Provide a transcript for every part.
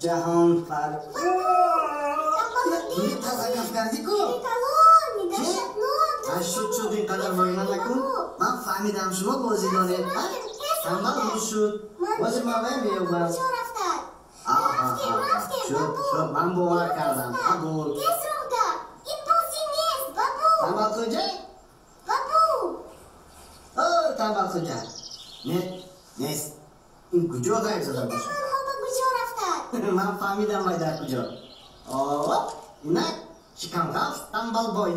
جهان فر این تزکف کردی کو؟ شد شد اینقدر واینا نکن. من فهمیدم شما بازیدانه تنبال شد بازی ما بیوبم شد من باور کردم قبول تنبال کجا؟ تنبال کجا؟ نیست این کجا غیر زده باشه من فهمیدم باید در کجا اینه شکم رفت تنبال بای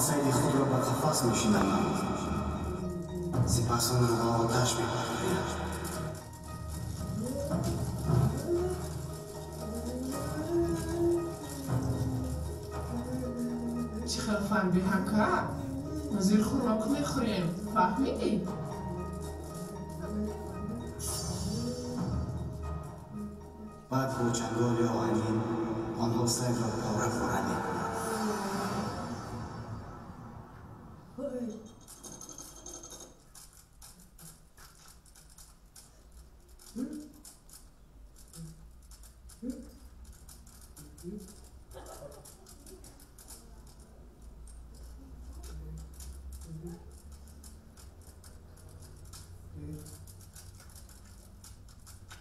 سیدی خود را به قفس می‌شینند سپس آن را به آتش می‌برند چقدر فهمیدی همکار؟ ما زیر خوراک میخوریم فهمیدی؟ بعد با چنگال آهنین آنها سگ را پاره خورند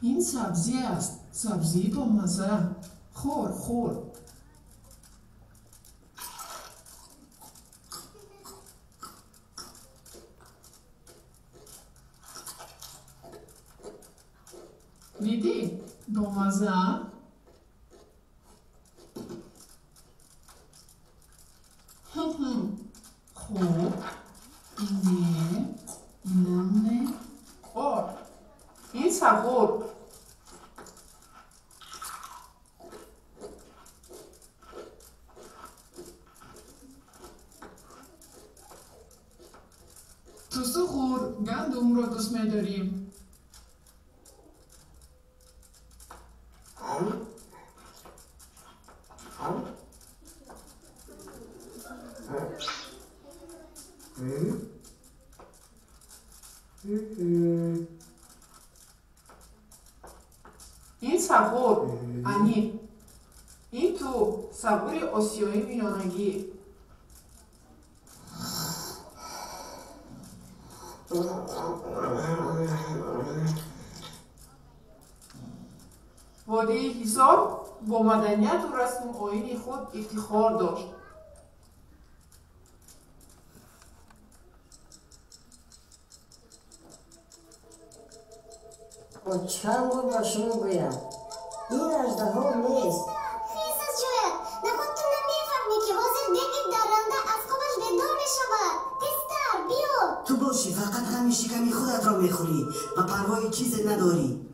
این سبزی است سبزی با مزه خور دیدی با مزه خوب اینم نه این سبور تو سخور گندم را دوست می‌داریم این سبور انی این تو سبور آسیایی میانگی واده حساب با مدنیت و رسم و آیین خود افتخار داشت با چند بار با شما گویم این اژدها نیست خیسس شاید نخود تو نمیفهمی که حاضر دیگه درنده از خوابش بیدار میشود تستر بیا تو باشی فقط همین شکمی خودت را میخوری و پروای چیزی نداری